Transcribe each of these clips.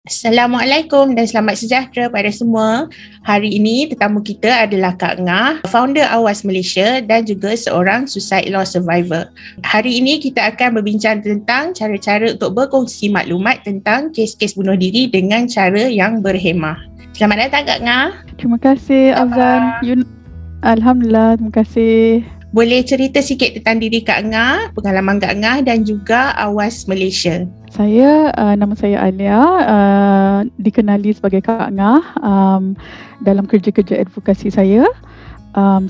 Assalamualaikum dan selamat sejahtera pada semua. Hari ini tetamu kita adalah Kak Ngah, founder Awas Malaysia dan juga seorang suicide loss survivor. Hari ini kita akan berbincang tentang cara-cara untuk berkongsi maklumat tentang kes-kes bunuh diri dengan cara yang berhemah. Selamat datang Kak Ngah. Terima kasih Azan. Alhamdulillah, terima kasih. Boleh cerita sikit tentang diri Kak Ngah, pengalaman Kak Ngah dan juga Awas Malaysia? Nama saya Alia, dikenali sebagai Kak Ngah dalam kerja-kerja advokasi saya.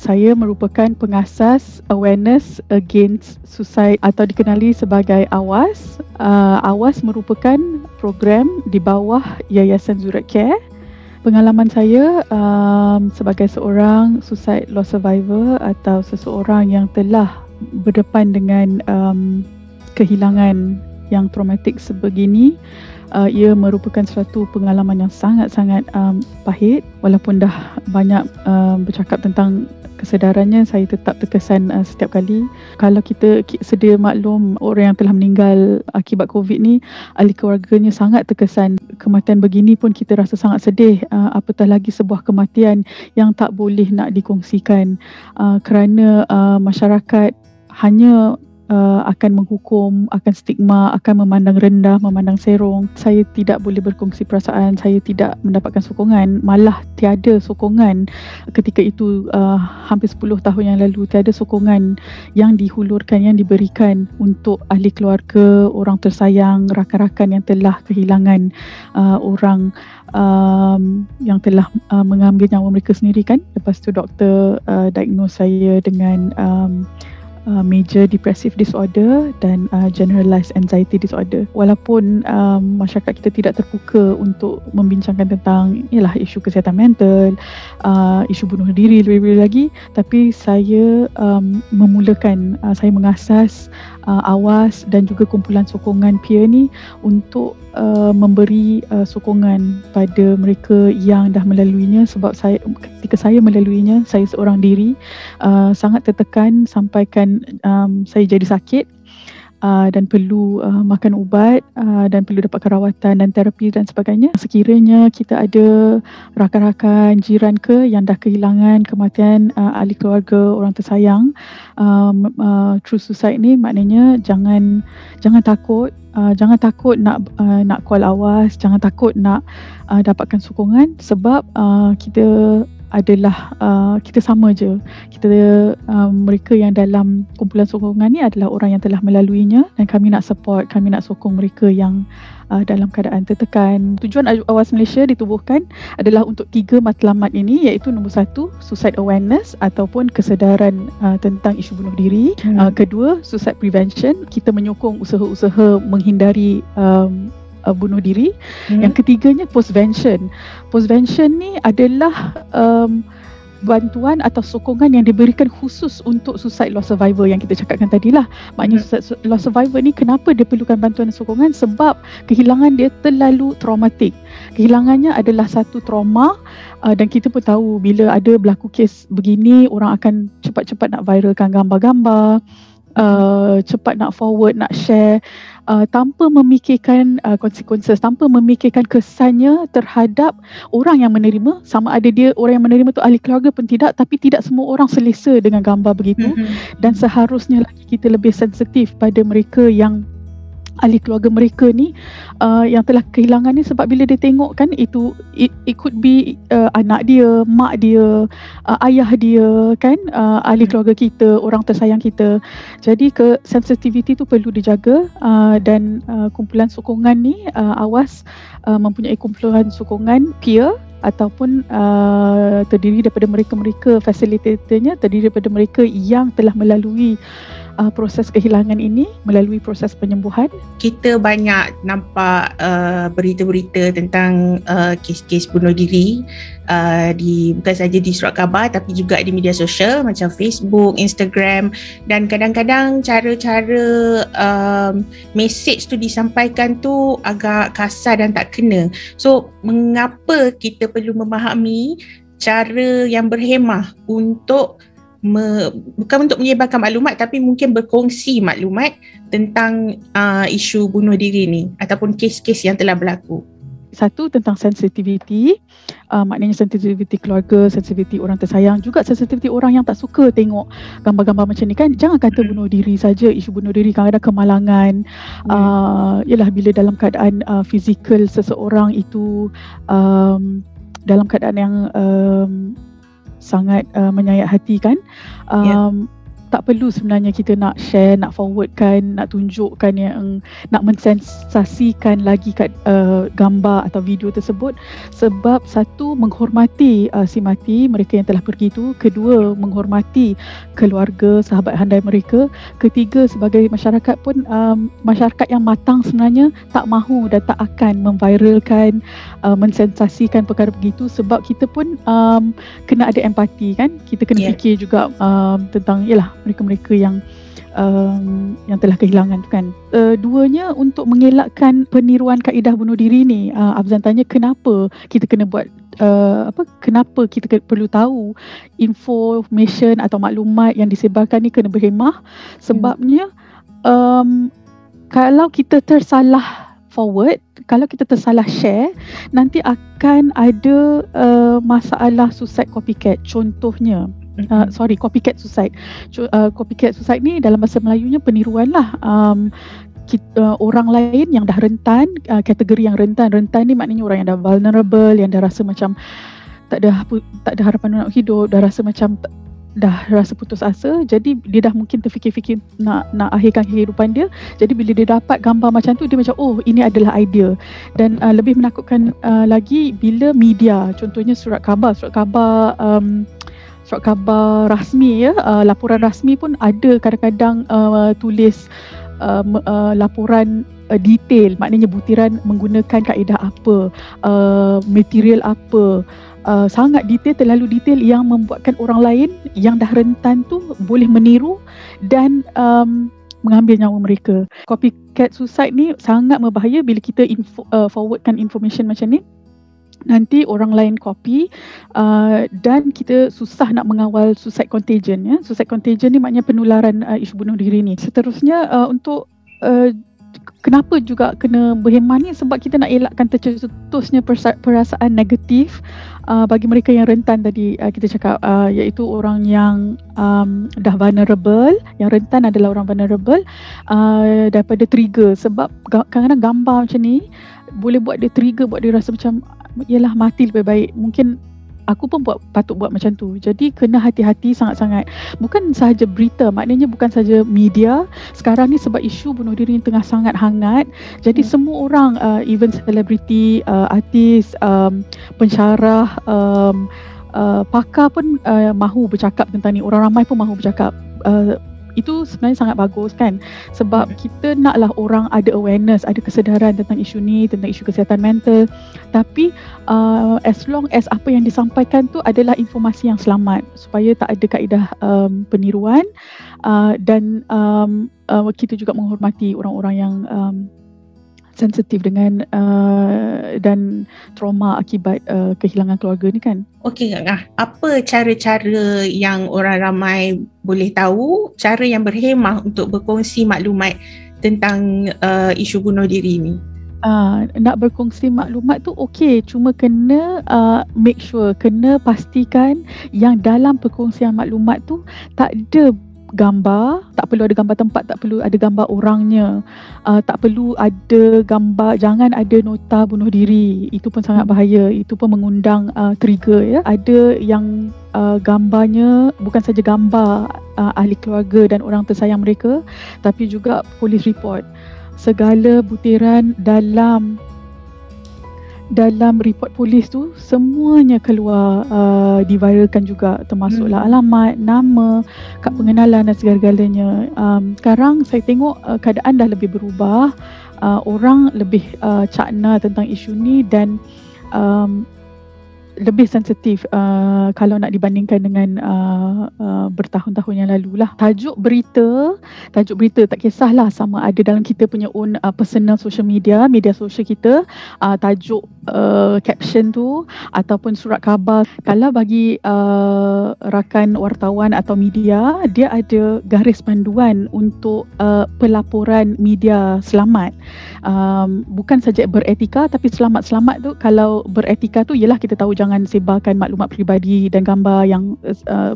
Saya merupakan pengasas awareness against suicide atau dikenali sebagai Awas. Awas merupakan program di bawah Yayasan Zurat Care. Pengalaman saya sebagai seorang suicide loss survivor atau seseorang yang telah berdepan dengan kehilangan yang traumatik sebegini, ia merupakan suatu pengalaman yang sangat-sangat pahit. Walaupun dah banyak bercakap tentang kesedarannya, saya tetap terkesan setiap kali. Kalau kita sedia maklum, orang yang telah meninggal akibat COVID ni, ahli keluarganya sangat terkesan. Kematian begini pun kita rasa sangat sedih, apatah lagi sebuah kematian yang tak boleh nak dikongsikan kerana masyarakat hanya akan menghukum, akan stigma, akan memandang rendah, memandang serong. Saya tidak boleh berkongsi perasaan, saya tidak mendapatkan sokongan, malah tiada sokongan ketika itu. Hampir 10 tahun yang lalu tiada sokongan yang dihulurkan, yang diberikan untuk ahli keluarga, orang tersayang, rakan-rakan yang telah kehilangan orang yang telah mengambil nyawa mereka sendiri kan. Lepas tu doktor diagnose saya dengan major depressive disorder dan generalized anxiety disorder. Walaupun masyarakat kita tidak terbuka untuk membincangkan tentang isu kesihatan mental, isu bunuh diri lebih-lebih lagi, tapi saya memulakan, saya mengasas Awas dan juga kumpulan sokongan peer ni untuk memberi sokongan pada mereka yang dah melaluinya. Sebab ketika saya melaluinya, saya seorang diri sangat tertekan sampaikan saya jadi sakit dan perlu makan ubat dan perlu dapat rawatan dan terapi dan sebagainya. Sekiranya kita ada rakan-rakan, jiran ke yang dah kehilangan kematian ahli keluarga, orang tersayang, true suicide ni maknanya jangan takut. Jangan takut nak call Awas, jangan takut nak dapatkan sokongan, sebab kita adalah kita sama je. Kita mereka yang dalam kumpulan sokongan ni adalah orang yang telah melaluinya, dan kami nak support, kami nak sokong mereka yang dalam keadaan tertekan. Tujuan Awas Malaysia ditubuhkan adalah untuk 3 matlamat ini, iaitu nombor 1, suicide awareness ataupun kesedaran tentang isu bunuh diri. Kedua, suicide prevention, kita menyokong usaha-usaha menghindari bunuh diri. Yang ketiganya, postvention. Postvention ni adalah bantuan atau sokongan yang diberikan khusus untuk suicide loss survivor yang kita cakapkan tadi lah. Maknanya suicide loss survivor ni kenapa dia perlukan bantuan dan sokongan? Sebab kehilangan dia terlalu traumatik. Kehilangannya adalah satu trauma, dan kita pun tahu bila ada berlaku kes begini, orang akan cepat-cepat nak viralkan gambar-gambar, cepat nak forward, nak share, tanpa memikirkan consequences, tanpa memikirkan kesannya terhadap orang yang menerima. Sama ada dia orang yang menerima tu ahli keluarga pun tidak, tapi tidak semua orang selesa dengan gambar begitu. Dan seharusnya lagi kita lebih sensitif pada mereka yang ahli keluarga mereka ni yang telah kehilangan ni. Sebab bila dia tengok kan, it could be anak dia, mak dia, ayah dia kan, ahli keluarga kita, orang tersayang kita. Jadi sensitivity tu perlu dijaga, dan kumpulan sokongan ni, Awas mempunyai kumpulan sokongan peer ataupun terdiri daripada mereka-mereka, fasilitatornya terdiri daripada mereka yang telah melalui proses kehilangan ini, melalui proses penyembuhan. Kita banyak nampak berita-berita tentang kes-kes bunuh diri bukan saja di surat khabar tapi juga di media sosial macam Facebook, Instagram, dan kadang-kadang cara-cara message tu disampaikan tu agak kasar dan tak kena. So, mengapa kita perlu memahami cara yang berhemah untuk bukan untuk menyebarkan maklumat, tapi mungkin berkongsi maklumat tentang isu bunuh diri ni ataupun kes-kes yang telah berlaku. satu tentang sensitivity, maknanya sensitivity keluarga, sensitivity orang tersayang, juga sensitivity orang yang tak suka tengok gambar-gambar macam ni kan. Jangan kata bunuh diri saja, isu bunuh diri, kadang-kadang kemalangan, ialah bila dalam keadaan fizikal seseorang itu dalam keadaan yang sangat menyayat hati kan. Tak perlu sebenarnya kita nak share, nak forwardkan, nak tunjukkan yang nak mensensasikan lagi kat gambar atau video tersebut, sebab satu, menghormati si mati, mereka yang telah pergi itu. Kedua, menghormati keluarga, sahabat handai mereka. Ketiga, sebagai masyarakat pun, masyarakat yang matang sebenarnya tak mahu dan tak akan memviralkan, mensensasikan perkara begitu, sebab kita pun kena ada empati kan. Kita kena fikir juga tentang mereka-mereka yang telah kehilangan tu kan. Duanya, untuk mengelakkan peniruan kaedah bunuh diri ni, Afzan tanya kenapa kita kena buat kenapa kita perlu tahu information atau maklumat yang disebarkan ni kena berhemah. Sebabnya kalau kita tersalah forward, kalau kita tersalah share, nanti akan ada masalah suicide copycat. Contohnya copycat suicide. Copycat suicide ni dalam bahasa Melayunya peniruan lah. Orang lain yang dah rentan, kategori yang rentan ni maknanya orang yang dah vulnerable, yang dah rasa macam tak ada harapan nak hidup, dah rasa macam dah rasa putus asa, jadi dia dah mungkin terfikir-fikir nak akhirkan kehidupan dia. Jadi bila dia dapat gambar macam tu, dia macam ini adalah idea. Dan lebih menakutkan lagi bila media, contohnya surat khabar rasmi laporan rasmi pun ada kadang-kadang tulis laporan detail, maknanya butiran menggunakan kaedah apa, material apa, sangat detail, terlalu detail, yang membuatkan orang lain yang dah rentan tu boleh meniru dan mengambil nyawa mereka. Copycat suicide ni sangat berbahaya bila kita forwardkan information macam ni. Nanti orang lain copy dan kita susah nak mengawal suicide contagion. Suicide contagion ni maknanya penularan isu bunuh diri ni. Seterusnya untuk kenapa juga kena berhemah ni, sebab kita nak elakkan tercetusnya perasaan negatif bagi mereka yang rentan tadi kita cakap, iaitu orang yang dah vulnerable. Yang rentan adalah orang vulnerable daripada trigger, sebab kadang-kadang gambar macam ni boleh buat dia trigger, buat dia rasa macam ialah mati lebih baik. Mungkin aku pun patut buat macam tu. Jadi kena hati-hati sangat-sangat. Bukan sahaja berita, maknanya bukan sahaja media. Sekarang ni sebab isu bunuh diri ni tengah sangat hangat, jadi semua orang, even selebriti, artis, pensyarah, pakar pun mahu bercakap tentang ni. Orang ramai pun mahu bercakap. Itu sebenarnya sangat bagus kan, sebab kita naklah orang ada awareness, ada kesedaran tentang isu ni, tentang isu kesihatan mental. Tapi as long as apa yang disampaikan tu adalah informasi yang selamat, supaya tak ada kaedah peniruan, dan kita juga menghormati orang-orang yang sensitif dengan dan trauma akibat kehilangan keluarga ni kan. Okey Kak, apa cara-cara yang orang ramai boleh tahu, cara yang berhemah untuk berkongsi maklumat tentang isu bunuh diri ni? Nak berkongsi maklumat tu okey, cuma kena make sure, kena pastikan yang dalam perkongsian maklumat tu tak ada gambar, tak perlu ada gambar tempat, tak perlu ada gambar orangnya, tak perlu ada gambar, jangan ada nota bunuh diri. Itu pun sangat bahaya, itu pun mengundang trigger ya. Ada yang gambarnya bukan saja gambar ahli keluarga dan orang tersayang mereka, tapi juga police report. Segala butiran dalam report polis tu semuanya keluar, diviralkan juga, termasuklah alamat, nama, kad pengenalan dan segala-galanya. Sekarang saya tengok keadaan dah lebih berubah, orang lebih cakna tentang isu ni, dan lebih sensitif kalau nak dibandingkan dengan bertahun-tahun yang lalu lah. Tajuk berita tak kisahlah sama ada dalam kita punya own personal social media sosial kita, tajuk caption tu ataupun surat khabar. Kalau bagi rakan wartawan atau media, dia ada garis panduan untuk pelaporan media selamat. Bukan saja beretika, tapi selamat tu, kalau beretika tu ialah kita tahu jangan sebarkan maklumat peribadi dan gambar yang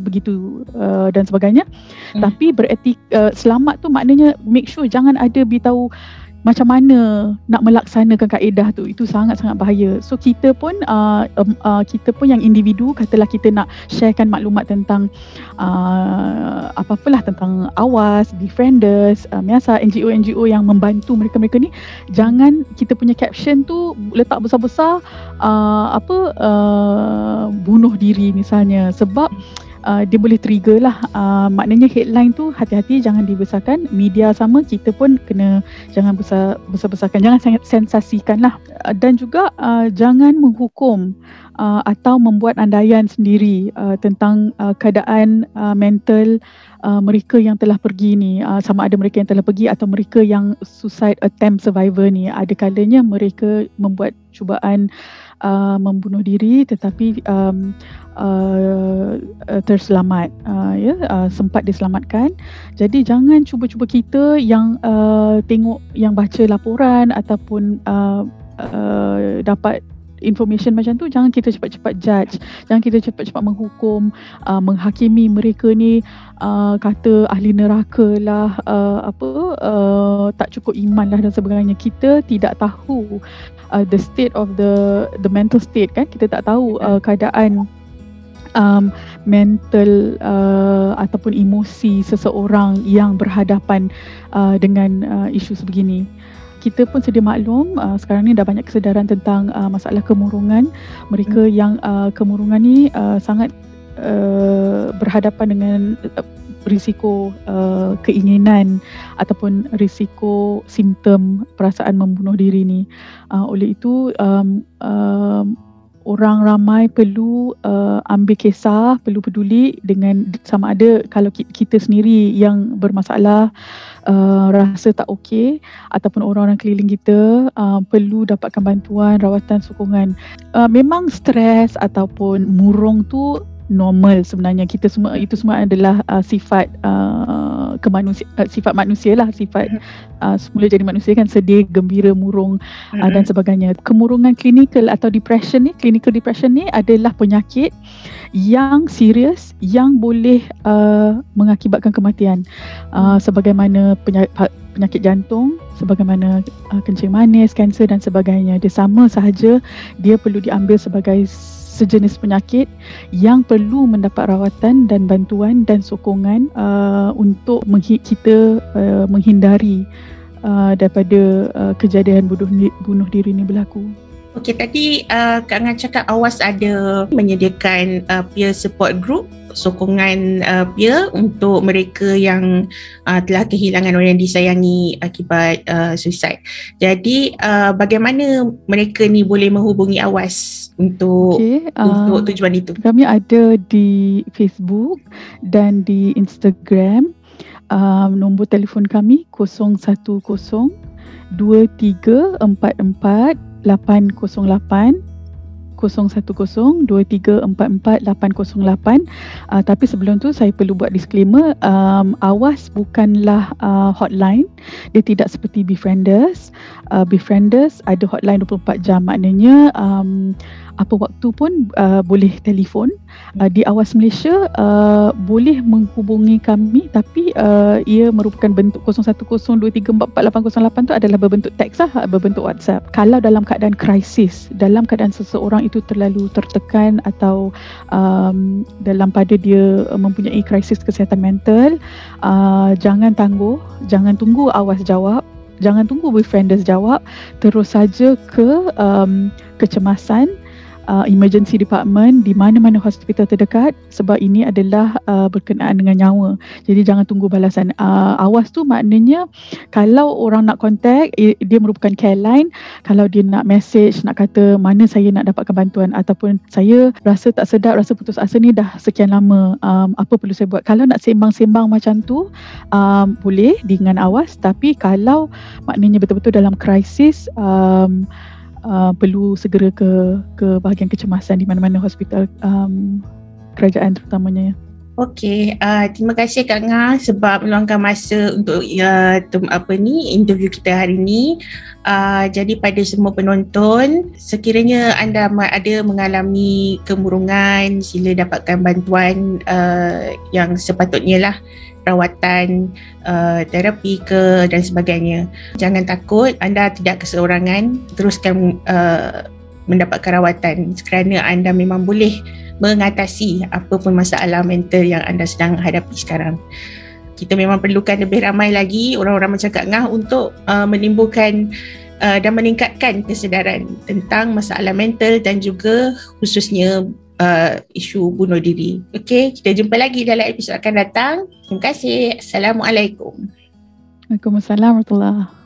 begitu dan sebagainya. Tapi beretika, selamat tu maknanya make sure jangan ada beritahu macam mana nak melaksanakan kaedah tu. Itu sangat-sangat bahaya. So kita pun yang individu, katalah kita nak sharekan maklumat tentang apa-apalah tentang Awas, Befrienders, Miasa, NGO yang membantu mereka-mereka ni, jangan kita punya caption tu letak besar-besar bunuh diri misalnya, sebab dia boleh trigger lah. Maknanya headline tu hati-hati jangan dibesarkan. Media sama, kita pun kena jangan besar-besarkan, jangan sangat sensasikan lah. Dan juga jangan menghukum atau membuat andaian sendiri tentang keadaan mental mereka yang telah pergi ni, sama ada mereka yang telah pergi atau mereka yang suicide attempt survivor ni. Ada kalanya mereka membuat cubaan membunuh diri tetapi terselamat, sempat diselamatkan. Jadi jangan cuba-cuba kita yang tengok, yang baca laporan ataupun dapat information macam tu, jangan kita cepat-cepat judge, jangan kita cepat-cepat menghukum, menghakimi mereka ni, kata ahli neraka lah, tak cukup iman lah dan sebagainya. Kita tidak tahu the state of the mental state kan, kita tak tahu keadaan mental ataupun emosi seseorang yang berhadapan dengan isu sebegini. Kita pun sedia maklum, sekarang ni dah banyak kesedaran tentang masalah kemurungan. Mereka yang kemurungan ni sangat berhadapan dengan risiko keinginan ataupun risiko simptom perasaan membunuh diri ni. Oleh itu orang ramai perlu ambil kisah, perlu peduli dengan sama ada kalau kita sendiri yang bermasalah, rasa tak okey, ataupun orang-orang keliling kita perlu dapatkan bantuan, rawatan, sokongan. Memang stres ataupun murung tu normal sebenarnya. Kita semua, itu semua adalah sifat sifat manusia lah, sifat semula jadi manusia kan, sedih, gembira, murung dan sebagainya. Kemurungan klinikal atau depression ni, clinical depression ni adalah penyakit yang serius yang boleh mengakibatkan kematian, sebagaimana penyakit jantung, sebagaimana kencing manis, kanser dan sebagainya. Dia sama sahaja, dia perlu diambil sebagai sejenis penyakit yang perlu mendapat rawatan dan bantuan dan sokongan untuk kita menghindari daripada kejadian bunuh diri ini berlaku. Okey, tadi Kak Ngah cakap Awas ada menyediakan peer support group, sokongan peer untuk mereka yang telah kehilangan orang yang disayangi akibat suicide. Jadi bagaimana mereka ni boleh menghubungi Awas untuk tujuan itu? Kami ada di Facebook dan di Instagram. Nombor telefon kami 010 2344 808 010 2344 808. Tapi sebelum tu saya perlu buat disclaimer, Awas bukanlah hotline. Dia tidak seperti Befrienders. Befrienders ada hotline 24 jam, maknanya apa waktu pun boleh telefon. Di Awas Malaysia boleh menghubungi kami, tapi ia merupakan bentuk 0102344808 tu adalah berbentuk teks lah, berbentuk WhatsApp. Kalau dalam keadaan krisis, dalam keadaan seseorang itu terlalu tertekan atau dalam pada dia mempunyai krisis kesihatan mental, jangan tangguh, jangan tunggu Awas jawab, jangan tunggu Befrienders jawab, terus saja ke kecemasan emergency department di mana-mana hospital terdekat, sebab ini adalah berkenaan dengan nyawa. Jadi jangan tunggu balasan. Awas tu maknanya kalau orang nak contact, dia merupakan care line. Kalau dia nak message, nak kata mana saya nak dapatkan bantuan, ataupun saya rasa tak sedap, rasa putus asa ni dah sekian lama, apa perlu saya buat. Kalau nak sembang-sembang macam tu, boleh dengan awas. Tapi kalau maknanya betul-betul dalam krisis, perlu segera ke bahagian kecemasan di mana-mana hospital kerajaan terutamanya. Okey, terima kasih Kak Ngah sebab meluangkan masa untuk interview kita hari ini. Jadi pada semua penonton, sekiranya anda ada mengalami kemurungan, sila dapatkan bantuan yang sepatutnya lah, rawatan, terapi dan sebagainya. Jangan takut, anda tidak keseorangan. Teruskan mendapatkan rawatan kerana anda memang boleh mengatasi apa pun masalah mental yang anda sedang hadapi sekarang. Kita memang perlukan lebih ramai lagi orang-orang macam Kak Ngah untuk menimbulkan dan meningkatkan kesedaran tentang masalah mental dan juga khususnya isu bunuh diri. Okey, kita jumpa lagi dalam episod akan datang. Terima kasih. Assalamualaikum. Waalaikumsalam warahmatullahi.